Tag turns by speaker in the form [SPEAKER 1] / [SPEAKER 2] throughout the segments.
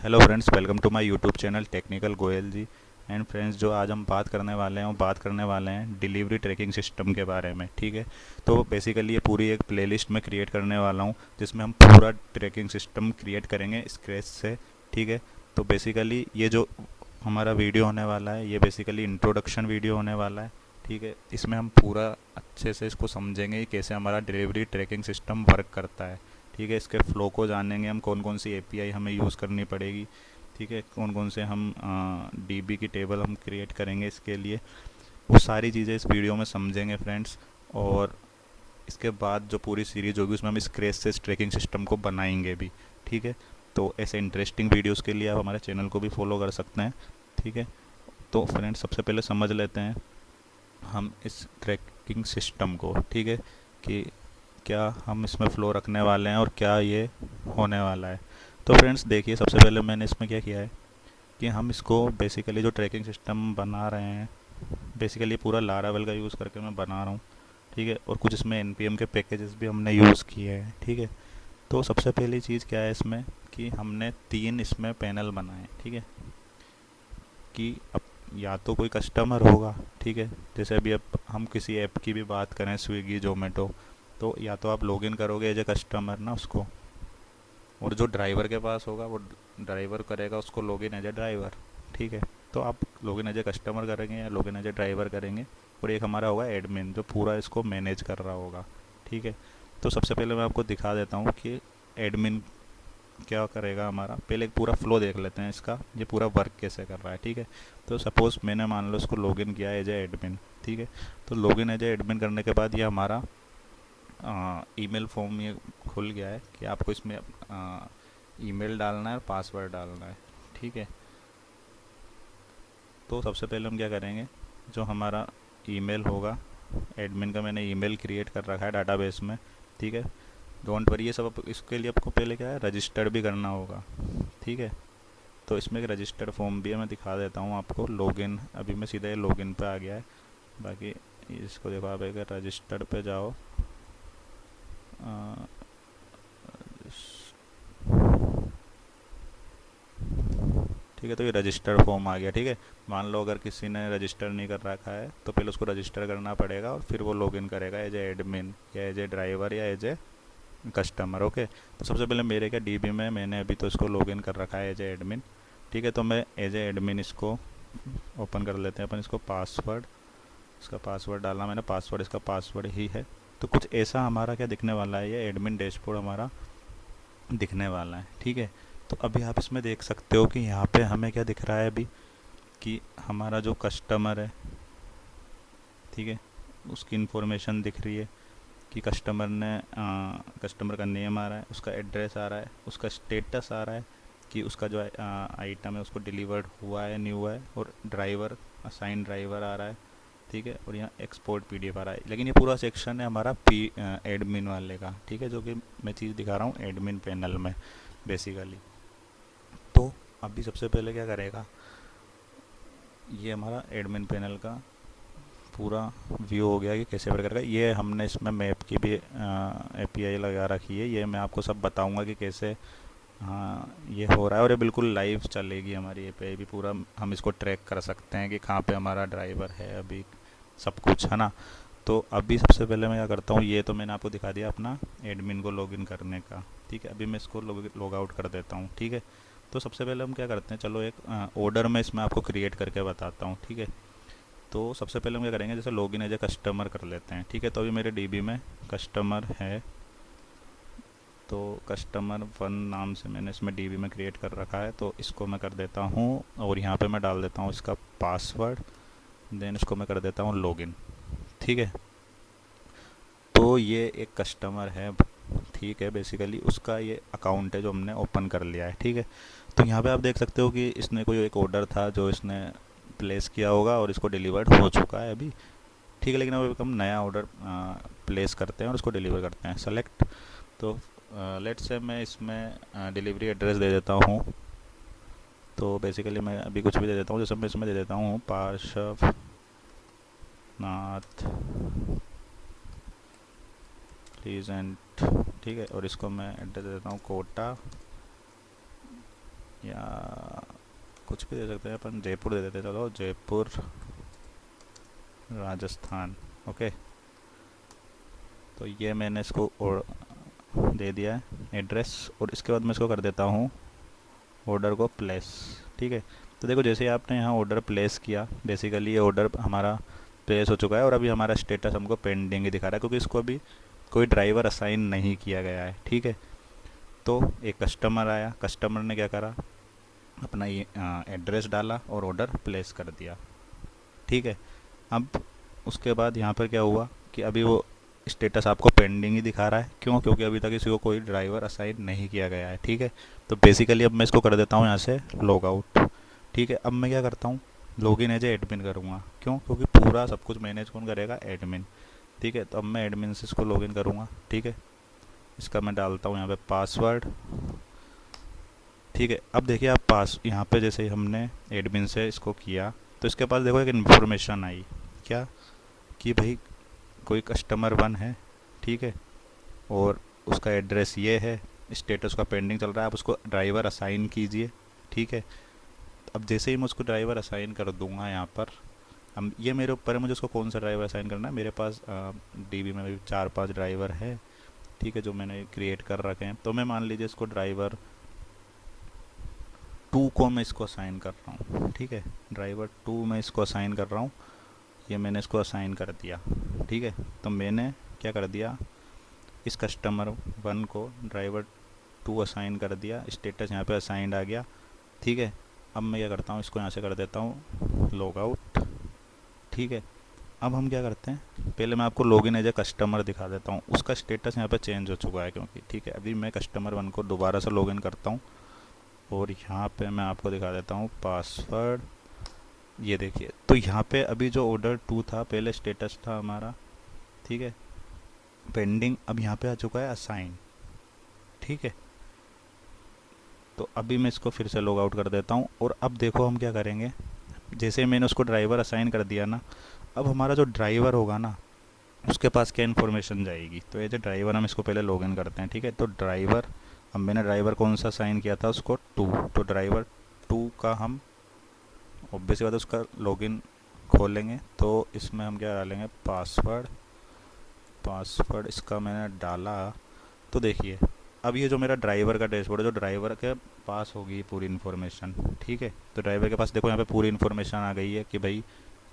[SPEAKER 1] Hello friends, welcome to my YouTube channel technical Goyal ji. And friends, जो आज हम बात करने वाले हैं वो बात करने वाले हैं डिलीवरी ट्रैकिंग सिस्टम के बारे में। ठीक है, तो बेसिकली ये पूरी एक प्लेलिस्ट में क्रिएट करने वाला हूँ जिसमें हम पूरा ट्रैकिंग सिस्टम क्रिएट करेंगे स्क्रैच से। ठीक है, तो बेसिकली ये जो हमारा वीडियो होने वाला है ये बेसिकली इंट्रोडक्शन वीडियो होने वाला है। ठीक है, इसमें हम पूरा अच्छे से इसको समझेंगे कि कैसे हमारा डिलीवरी ट्रैकिंग सिस्टम वर्क करता है। ठीक है, इसके फ़्लो को जानेंगे हम, कौन कौन सी एपीआई हमें यूज़ करनी पड़ेगी। ठीक है, कौन कौन से हम डीबी की टेबल हम क्रिएट करेंगे इसके लिए, वो सारी चीज़ें इस वीडियो में समझेंगे फ्रेंड्स। और इसके बाद जो पूरी सीरीज होगी उसमें हम स्क्रैच से इस ट्रैकिंग सिस्टम को बनाएंगे भी। ठीक है, तो ऐसे इंटरेस्टिंग वीडियोस के लिए आप हमारे चैनल को भी फॉलो कर सकते हैं। ठीक है, तो फ्रेंड्स सबसे पहले समझ लेते हैं हम इस ट्रैकिंग सिस्टम को। ठीक है, कि क्या हम इसमें फ़्लो रखने वाले हैं और क्या ये होने वाला है। तो फ्रेंड्स देखिए, सबसे पहले मैंने इसमें क्या किया है कि हम इसको बेसिकली जो ट्रैकिंग सिस्टम बना रहे हैं बेसिकली पूरा लारावेल का यूज़ करके मैं बना रहा हूँ। ठीक है, और कुछ इसमें एनपीएम के पैकेजेस भी हमने यूज़ किए हैं। ठीक है, तो सबसे पहली चीज़ क्या है इसमें कि हमने 3 इसमें पैनल बनाए। ठीक है, कि अब या तो कोई कस्टमर होगा। ठीक है, जैसे अभी अब हम किसी ऐप की भी बात करें, स्विगी जोमेटो, तो या तो आप लॉगिन करोगे एज ए कस्टमर ना उसको, और जो ड्राइवर के पास होगा वो ड्राइवर करेगा उसको लॉगिन एज ए ड्राइवर। ठीक है, तो आप लॉगिन एज ए कस्टमर करेंगे या लॉगिन एज ए ड्राइवर करेंगे। और एक हमारा होगा एडमिन जो पूरा इसको मैनेज कर रहा होगा। ठीक है, तो सबसे पहले मैं आपको दिखा देता हूँ कि एडमिन क्या करेगा हमारा। पहले एक पूरा फ्लो देख लेते हैं इसका, ये पूरा वर्क कैसे कर रहा है। ठीक है, तो सपोज़ मैंने मान लो इसको लॉगिन किया एज ए एडमिन। ठीक है, तो लॉगिन एज ए एडमिन करने के बाद ये हमारा ईमेल फॉर्म ये खुल गया है कि आपको इसमें ईमेल डालना है और पासवर्ड डालना है। ठीक है, तो सबसे पहले हम क्या करेंगे, जो हमारा ईमेल होगा एडमिन का, मैंने ईमेल क्रिएट कर रखा है डाटाबेस में। ठीक है, डोंट वरी, ये सब इसके लिए आपको पहले क्या है रजिस्टर्ड भी करना होगा। ठीक है, तो इसमें एक रजिस्टर्ड फॉर्म भी है, मैं दिखा देता हूँ आपको। लॉगिन, अभी मैं सीधा ये लॉगिन पे आ गया है। बाकी इसको देखो, आप एक रजिस्टर्ड पे जाओ। ठीक है, तो ये रजिस्टर फॉर्म आ गया। ठीक है, मान लो अगर किसी ने रजिस्टर नहीं कर रखा है तो पहले उसको रजिस्टर करना पड़ेगा और फिर वो लॉगिन करेगा एज ए एडमिन या एज ए ड्राइवर या एज ए कस्टमर। ओके, तो सबसे पहले मेरे क्या डीबी में मैंने अभी तो इसको लॉगिन कर रखा है एज ए एडमिन। ठीक है, तो मैं एज ए एडमिन इसको ओपन कर लेते हैं अपन इसको। पासवर्ड, इसका पासवर्ड डालना मैंने, पासवर्ड इसका पासवर्ड ही है। तो कुछ ऐसा हमारा क्या दिखने वाला है, ये एडमिन डैशबोर्ड हमारा दिखने वाला है। ठीक है, तो अभी आप इसमें देख सकते हो कि यहाँ पे हमें क्या दिख रहा है अभी, कि हमारा जो कस्टमर है, ठीक है, उसकी इन्फॉर्मेशन दिख रही है कि कस्टमर ने कस्टमर का नेम आ रहा है, उसका एड्रेस आ रहा है, उसका स्टेटस आ रहा है कि उसका जो आइटम है उसको डिलीवर्ड हुआ है नहीं हुआ है, और ड्राइवर, असाइन ड्राइवर आ रहा है। ठीक है, और यहाँ एक्सपोर्ट पीडीएफ आ रहा है। लेकिन ये पूरा सेक्शन है हमारा एडमिन वाले का। ठीक है, जो कि मैं चीज़ दिखा रहा हूँ एडमिन पैनल में बेसिकली। तो अभी सबसे पहले क्या करेगा, ये हमारा एडमिन पैनल का पूरा व्यू हो गया कि कैसे वर्क करेगा। ये हमने इसमें मैप की भी एपीआई लगा रखी है, ये मैं आपको सब बताऊंगा कि कैसे हाँ ये हो रहा है। और ये बिल्कुल लाइव चलेगी हमारी एपीआई भी, पूरा हम इसको ट्रैक कर सकते हैं कि कहाँ पे हमारा ड्राइवर है अभी, सब कुछ है ना। तो अभी सबसे पहले मैं क्या करता हूँ, ये तो मैंने आपको दिखा दिया अपना एडमिन को लॉगिन करने का। ठीक है, अभी मैं इसको लॉग आउट कर देता हूँ। ठीक है, तो सबसे पहले हम क्या करते हैं, चलो एक ऑर्डर में इसमें आपको क्रिएट करके बताता हूँ। ठीक है, तो सबसे पहले हम क्या करेंगे, जैसे लॉगिन एज ए कस्टमर कर लेते हैं। ठीक है, तो अभी मेरे डीबी में कस्टमर है, तो कस्टमर 1 नाम से मैंने इसमें डीबी में क्रिएट कर रखा है, तो इसको मैं कर देता हूँ और यहाँ पे मैं डाल देता हूँ इसका पासवर्ड। देन इसको मैं कर देता हूँ लॉगिन। ठीक है, तो ये एक कस्टमर है। ठीक है, बेसिकली उसका ये अकाउंट है जो हमने ओपन कर लिया है। ठीक है, तो यहाँ पे आप देख सकते हो कि इसने कोई एक ऑर्डर था जो इसने प्लेस किया होगा और इसको डिलीवर्ड हो चुका है अभी। ठीक है, लेकिन अब हम नया ऑर्डर प्लेस करते हैं और उसको डिलीवर करते हैं। सेलेक्ट, तो लेट से मैं इसमें डिलीवरी एड्रेस दे देता हूँ। तो बेसिकली मैं अभी कुछ भी दे देता हूँ, जैसे मैं इसमें दे देता हूँ पार्श्वनाथ। प्लीज़ एंड, ठीक है, और इसको मैं एड्रेस दे देता हूँ कोटा या कुछ भी दे सकते हैं अपन, जयपुर दे देते हैं, चलो जयपुर राजस्थान। ओके, तो ये मैंने इसको और दे दिया है एड्रेस, और इसके बाद मैं इसको कर देता हूँ ऑर्डर को प्लेस। ठीक है, तो देखो जैसे आपने यहाँ ऑर्डर प्लेस किया, बेसिकली ये ऑर्डर हमारा प्लेस हो चुका है, और अभी हमारा स्टेटस हमको पेंडिंग ही दिखा रहा है क्योंकि इसको अभी कोई ड्राइवर असाइन नहीं किया गया है। ठीक है, तो एक कस्टमर आया, कस्टमर ने क्या करा, अपना ये एड्रेस डाला और ऑर्डर प्लेस कर दिया। ठीक है, अब उसके बाद यहाँ पर क्या हुआ कि अभी वो स्टेटस आपको पेंडिंग ही दिखा रहा है। क्यों? क्योंकि अभी तक इसी को कोई ड्राइवर असाइन नहीं किया गया है। ठीक है, तो बेसिकली अब मैं इसको कर देता हूँ यहाँ से लॉग आउट। ठीक है, अब मैं क्या करता हूँ, लॉगिन एज एडमिन करूँगा। क्यों? क्योंकि पूरा सब कुछ मैनेज कौन करेगा? एडमिन। ठीक है, तो अब मैं एडमिन से इसको लॉगिन करूँगा। ठीक है, इसका मैं डालता हूँ यहाँ पे पासवर्ड। ठीक है, अब देखिए आप पास यहाँ पे जैसे ही हमने एडमिन से इसको किया तो इसके पास देखो एक इन्फॉर्मेशन आई, क्या कि भाई कोई कस्टमर 1 है। ठीक है, और उसका एड्रेस ये है, स्टेटस का पेंडिंग चल रहा है, आप उसको ड्राइवर असाइन कीजिए। ठीक है, अब जैसे ही मैं उसको ड्राइवर असाइन कर दूंगा यहाँ पर, हम ये मेरे ऊपर है मुझे उसको कौन सा ड्राइवर असाइन करना है। मेरे पास डीबी में भी 4-5 ड्राइवर है। ठीक है, जो मैंने क्रिएट कर रखे हैं, तो मैं मान लीजिए इसको ड्राइवर 2 को मैं इसको असाइन कर रहा हूँ। ठीक है, ड्राइवर 2 मैं इसको असाइन कर रहा हूँ, ये मैंने इसको असाइन कर दिया। ठीक है, तो मैंने क्या कर दिया, इस कस्टमर 1 को ड्राइवर 2 असाइन कर दिया, स्टेटस यहाँ पे असाइंड आ गया। ठीक है, अब मैं क्या करता हूँ, इसको यहाँ से कर देता हूँ लॉग आउट। ठीक है, अब हम क्या करते हैं, पहले मैं आपको लॉगिन एज ए कस्टमर दिखा देता हूँ, उसका स्टेटस यहाँ पे चेंज हो चुका है क्योंकि। ठीक है, अभी मैं कस्टमर 1 को दोबारा से लॉगिन करता हूँ और यहाँ पे मैं आपको दिखा देता हूँ पासवर्ड। ये देखिए, तो यहाँ पे अभी जो ऑर्डर 2 था, पहले स्टेटस था हमारा, ठीक है, पेंडिंग, अब यहाँ पे आ चुका है असाइन। ठीक है, तो अभी मैं इसको फिर से लॉग आउट कर देता हूँ, और अब देखो हम क्या करेंगे, जैसे मैंने उसको ड्राइवर असाइन कर दिया ना, अब हमारा जो ड्राइवर होगा ना, उसके पास क्या इन्फॉर्मेशन जाएगी। तो एज ए ड्राइवर हम इसको पहले लॉगिन करते हैं। ठीक है, तो ड्राइवर, अब मैंने ड्राइवर कौन सा साइन किया था, उसको 2, तो ड्राइवर 2 का हम ऑब्वियसली बात है उसका लॉगिन खोलेंगे, तो इसमें हम क्या डालेंगे, पासवर्ड। पासवर्ड इसका मैंने डाला, तो देखिए अब ये जो मेरा ड्राइवर का डैशबोर्ड है, जो ड्राइवर के पास होगी पूरी इन्फॉर्मेशन। ठीक है, तो ड्राइवर के पास देखो यहाँ पे पूरी इन्फॉर्मेशन आ गई है कि भाई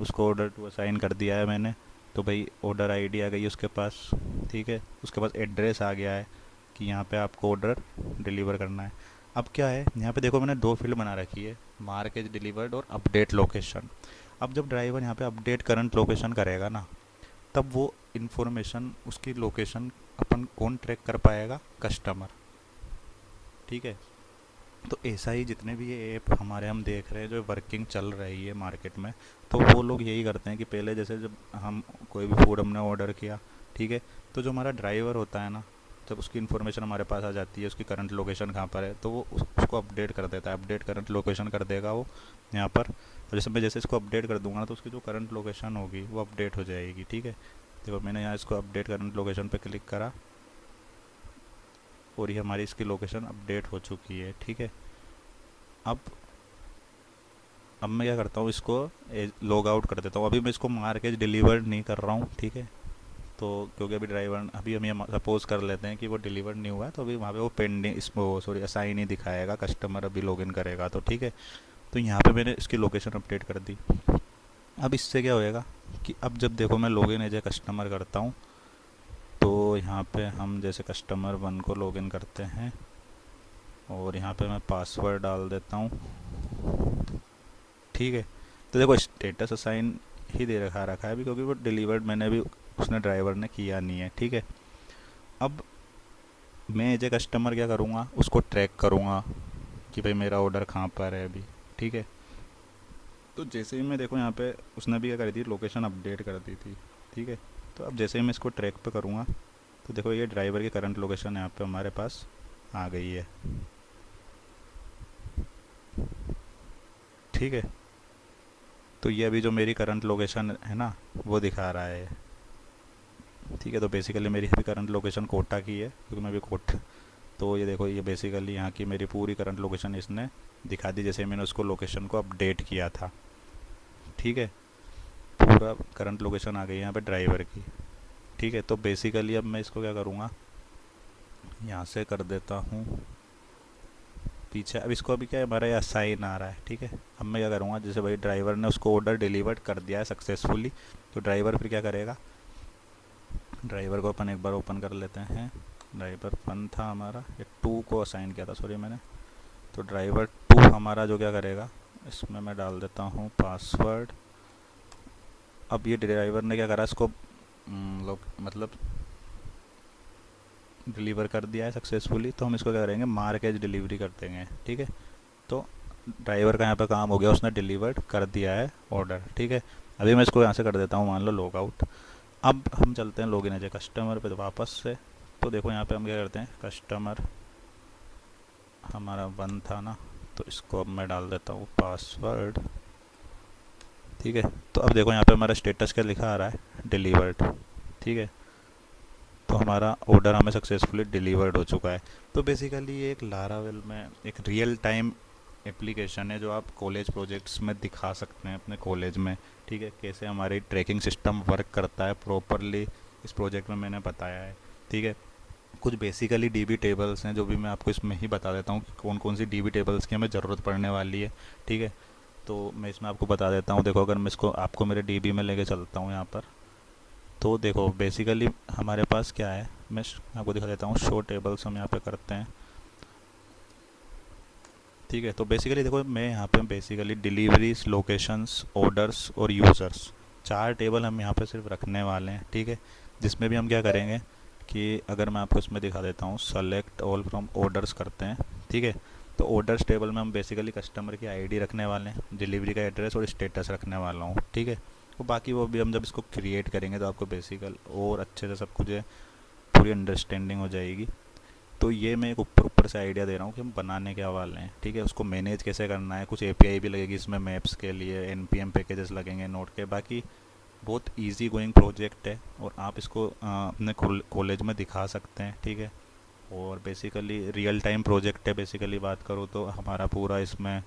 [SPEAKER 1] उसको ऑर्डर 2 असाइन कर दिया है मैंने, तो भाई ऑर्डर आईडी आ गई है उसके पास। ठीक है, उसके पास एड्रेस आ गया है कि यहाँ पे आपको ऑर्डर डिलीवर करना है। अब क्या है, यहाँ पे देखो मैंने 2 फील्ड बना रखी है, मार्क एज डिलीवर्ड और अपडेट लोकेशन। अब जब ड्राइवर यहाँ पे अपडेट करंट लोकेशन करेगा ना, तब वो इन्फॉर्मेशन, उसकी लोकेशन अपन कौन ट्रैक कर पाएगा, कस्टमर। ठीक है, तो ऐसा ही जितने भी ये ऐप हमारे हम देख रहे हैं जो वर्किंग चल रही है मार्केट में, तो वो लोग यही करते हैं कि पहले जैसे जब हम कोई भी फूड हमने ऑर्डर किया, ठीक है, तो जो हमारा ड्राइवर होता है ना, जब उसकी इन्फॉर्मेशन हमारे पास आ जाती है, उसकी करंट लोकेशन कहाँ पर है, तो वो उसको अपडेट कर देता है, अपडेट करंट लोकेशन कर देगा वो यहाँ पर। तो जैसे मैं जैसे इसको अपडेट कर दूंगा ना, तो उसकी जो करंट लोकेशन होगी वो अपडेट हो जाएगी। ठीक है, देखो मैंने यहाँ इसको अपडेट करंट लोकेशन पे क्लिक करा और ये हमारी इसकी लोकेशन अपडेट हो चुकी है। ठीक है, अब मैं क्या करता हूँ, इसको लॉग आउट कर देता हूँ। अभी मैं इसको मार के डिलीवर्ड नहीं कर रहा हूँ। ठीक है, तो क्योंकि अभी ड्राइवर, अभी हम ये सपोज कर लेते हैं कि वो डिलीवर्ड नहीं हुआ है, तो अभी वहाँ पे वो पेंडिंग, इसको सॉरी असाइन ही दिखाएगा, कस्टमर अभी लॉगिन करेगा तो। ठीक है, तो यहाँ पे मैंने इसकी लोकेशन अपडेट कर दी। अब इससे क्या होएगा कि अब जब देखो मैं लॉगिन एज ए कस्टमर करता हूँ, तो यहाँ पे हम जैसे कस्टमर 1 को लॉगिन करते हैं और यहाँ पे मैं पासवर्ड डाल देता हूँ। ठीक है, तो देखो स्टेटस असाइन ही दे रखा है अभी, क्योंकि वो डिलीवर्ड मैंने भी, उसने ड्राइवर ने किया नहीं है। ठीक है, अब मैं एज ए कस्टमर क्या करूँगा, उसको ट्रैक करूँगा कि भाई मेरा ऑर्डर कहाँ पर है अभी। ठीक है, तो जैसे ही मैं देखो यहाँ पे उसने भी क्या करी थी, लोकेशन अपडेट कर दी थी। ठीक है, तो अब जैसे ही मैं इसको ट्रैक पे करूँगा, तो देखो ये ड्राइवर की करंट लोकेशन यहाँ पे हमारे पास आ गई है। ठीक है, तो ये अभी जो मेरी करंट लोकेशन है ना, वो दिखा रहा है। ठीक है, तो बेसिकली मेरी अभी करंट लोकेशन कोटा की है, क्योंकि मैं अभी तो ये देखो, ये बेसिकली यहाँ की मेरी पूरी करंट लोकेशन इसने दिखा दी, जैसे मैंने उसको लोकेशन को अपडेट किया था। ठीक है, पूरा करंट लोकेशन आ गई यहाँ पे ड्राइवर की। ठीक है, तो बेसिकली अब मैं इसको क्या करूँगा, यहाँ से कर देता हूँ पीछे। अब इसको अभी क्या है, हमारा ये असाइन आ रहा है। ठीक है, अब मैं क्या करूँगा, जैसे भाई ड्राइवर ने उसको ऑर्डर डिलीवर्ड कर दिया है सक्सेसफुली, तो ड्राइवर फिर क्या करेगा, ड्राइवर को अपन एक बार ओपन कर लेते हैं। ड्राइवर 1 था हमारा, ये 2 को असाइन किया था सॉरी मैंने। तो ड्राइवर 2 हमारा जो क्या करेगा, इसमें मैं डाल देता हूँ पासवर्ड। अब ये ड्राइवर ने क्या करा, इसको मतलब डिलीवर कर दिया है सक्सेसफुली, तो हम इसको क्या करेंगे, मार्क एज डिलीवरी कर देंगे। ठीक है, तो ड्राइवर का यहाँ पे काम हो गया, उसने डिलीवर्ड कर दिया है ऑर्डर। ठीक है, अभी मैं इसको यहाँ से कर देता हूँ मान लो लॉग आउट। अब हम चलते हैं लॉगिन एज कस्टमर पे वापस से। तो देखो यहाँ पे हम क्या करते हैं, कस्टमर हमारा 1 था ना, तो इसको अब मैं डाल देता हूँ पासवर्ड। ठीक है, तो अब देखो यहाँ पे हमारा स्टेटस क्या लिखा आ रहा है, डिलीवर्ड। ठीक है, तो हमारा ऑर्डर हमें सक्सेसफुली डिलीवर्ड हो चुका है। तो बेसिकली ये एक लारावेल में एक रियल टाइम एप्लीकेशन है जो आप कॉलेज प्रोजेक्ट्स में दिखा सकते हैं अपने कॉलेज में। ठीक है, कैसे हमारी ट्रैकिंग सिस्टम वर्क करता है प्रॉपरली, इस प्रोजेक्ट में मैंने बताया है। ठीक है, कुछ बेसिकली डीबी टेबल्स हैं जो भी मैं आपको इसमें ही बता देता हूँ कि कौन कौन सी डीबी टेबल्स की हमें ज़रूरत पड़ने वाली है। ठीक है, तो मैं इसमें आपको बता देता हूँ। देखो, अगर मैं इसको आपको मेरे डीबी में लेके चलता हूँ यहाँ पर, तो देखो बेसिकली हमारे पास क्या है, मैं आपको दिखा देता हूँ। शो टेबल्स हम यहाँ पे करते हैं। ठीक है, तो बेसिकली देखो, मैं यहाँ पे बेसिकली डिलीवरीज, लोकेशंस, ऑर्डर्स और यूज़र्स, 4 टेबल हम यहाँ पे सिर्फ रखने वाले हैं। ठीक है, जिसमें भी हम क्या करेंगे कि अगर मैं आपको इसमें दिखा देता हूँ, सेलेक्ट ऑल फ्रॉम ऑर्डर्स करते हैं। ठीक है, तो ऑर्डर्स टेबल में हम बेसिकली कस्टमर की आईडी रखने वाले हैं, डिलीवरी का एड्रेस और स्टेटस रखने वाला हूँ। ठीक है, तो बाकी वो भी हम जब इसको क्रिएट करेंगे तो आपको बेसिकल और अच्छे से सब कुछ पूरी अंडरस्टैंडिंग हो जाएगी। तो ये मैं एक ऊपर ऊपर से आइडिया दे रहा हूँ कि हम बनाने क्या वाले हैं। ठीक है, उसको मैनेज कैसे करना है, कुछ एपीआई भी लगेगी इसमें मैप्स के लिए, एनपीएम पैकेजेस लगेंगे नोट के। बाकी बहुत इजी गोइंग प्रोजेक्ट है और आप इसको अपने कॉलेज में दिखा सकते हैं। ठीक है, और बेसिकली रियल टाइम प्रोजेक्ट है। बेसिकली बात करूँ तो हमारा पूरा इसमें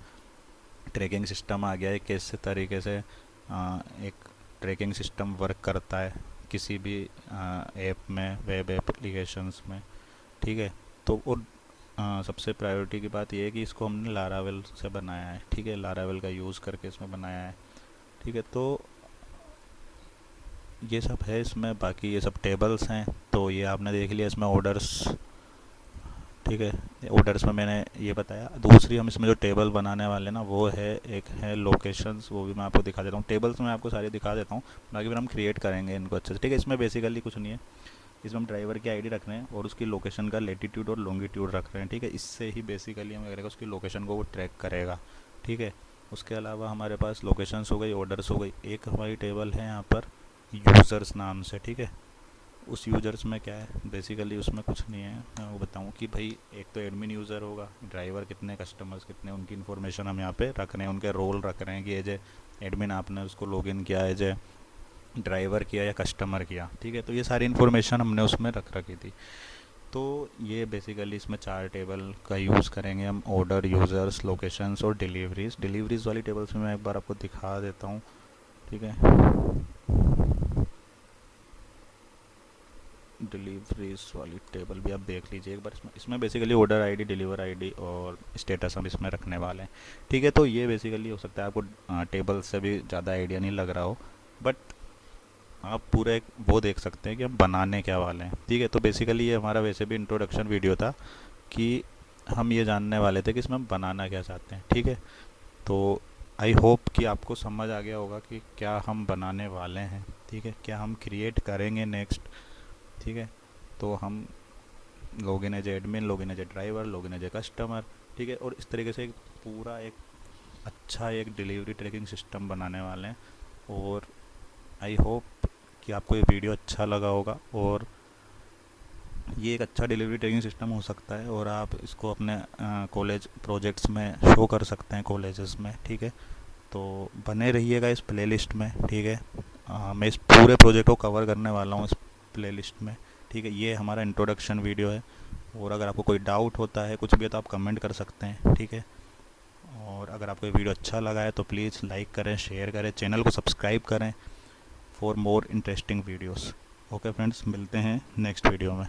[SPEAKER 1] ट्रैकिंग सिस्टम आ गया है, किस तरीके से एक ट्रैकिंग सिस्टम वर्क करता है किसी भी ऐप में, वेब एप्लीकेशंस में। ठीक है, तो और सबसे प्रायोरिटी की बात यह है कि इसको हमने लारावेल से बनाया है। ठीक है, लारावेल का यूज़ करके इसमें बनाया है। ठीक है, तो ये सब है इसमें। बाकी ये सब टेबल्स हैं, तो ये आपने देख लिया इसमें ऑर्डर्स। ठीक है, ऑर्डर्स में मैंने ये बताया। दूसरी हम इसमें जो टेबल बनाने वाले ना, वो है एक है लोकेशंस, वो भी मैं आपको दिखा देता हूँ। टेबल्स में आपको सारी दिखा देता हूँ, बाकी फिर हम क्रिएट करेंगे इनको अच्छे से। ठीक है, इसमें बेसिकली कुछ नहीं है, इसमें हम ड्राइवर की आईडी रख रहे हैं और उसकी लोकेशन का लेटीट्यूड और लॉन्गिट्यूड रख रहे हैं। ठीक है, इससे ही बेसिकली हम करेगा उसकी लोकेशन को वो ट्रैक करेगा। ठीक है, उसके अलावा हमारे पास लोकेशंस हो गई, ऑर्डर्स हो गई। एक हमारी टेबल है यहाँ पर यूज़र्स नाम से। ठीक है, उस यूज़र्स में क्या है, बेसिकली उसमें कुछ नहीं है। मैं वो बताऊँ कि भाई एक तो एडमिन यूज़र होगा, ड्राइवर कितने, कस्टमर्स कितने, उनकी इन्फॉर्मेशन हम यहाँ पे रख रहे हैं, उनके रोल रख रहे हैं कि एज ए एडमिन आपने उसको लॉगिन किया, एज ए ड्राइवर किया या कस्टमर किया। ठीक है, तो ये सारी इन्फॉर्मेशन हमने उसमें रख रखी थी। तो ये बेसिकली इसमें 4 टेबल का यूज़ करेंगे हम, ऑर्डर, यूज़र्स, लोकेशंस और डिलीवरीज़ वाली टेबल्स में मैं एक बार आपको दिखा देता हूँ। ठीक है, डिलीवरीज वाली टेबल भी आप देख लीजिए एक बार। इसमें basically order ID, deliver ID और स्टेटस हम इसमें रखने वाले हैं। ठीक है, तो ये बेसिकली हो सकता है आपको टेबल से भी ज़्यादा आइडिया नहीं लग रहा हो, बट आप पूरा एक वो देख सकते हैं कि हम बनाने क्या वाले हैं। ठीक है, तो बेसिकली ये हमारा वैसे भी इंट्रोडक्शन वीडियो था कि हम ये जानने वाले थे कि इसमें हम बनाना क्या चाहते हैं। ठीक है, तो आई होप कि आपको समझ आ गया होगा कि क्या हम बनाने वाले हैं। ठीक है, क्या हम क्रिएट करेंगे नेक्स्ट। ठीक है, तो हम login as admin, login as driver, login as customer. ठीक है, और इस तरीके से एक पूरा एक अच्छा एक डिलीवरी ट्रैकिंग सिस्टम बनाने वाले हैं। और आई होप कि आपको ये वीडियो अच्छा लगा होगा और ये एक अच्छा डिलीवरी ट्रैकिंग सिस्टम हो सकता है और आप इसको अपने कॉलेज प्रोजेक्ट्स में शो कर सकते हैं कॉलेजेस में। ठीक है, तो बने रहिएगा इस प्लेलिस्ट में। ठीक है, मैं इस पूरे प्रोजेक्ट को कवर करने वाला हूँ इस प्लेलिस्ट में। ठीक है, ये हमारा इंट्रोडक्शन वीडियो है और अगर आपको कोई डाउट होता है कुछ भी है तो आप कमेंट कर सकते हैं, ठीक है। और अगर आपको ये वीडियो अच्छा लगा है तो प्लीज़ लाइक करें, शेयर करें, चैनल को सब्सक्राइब करें for more interesting videos. Okay friends, मिलते हैं नेक्स्ट वीडियो में।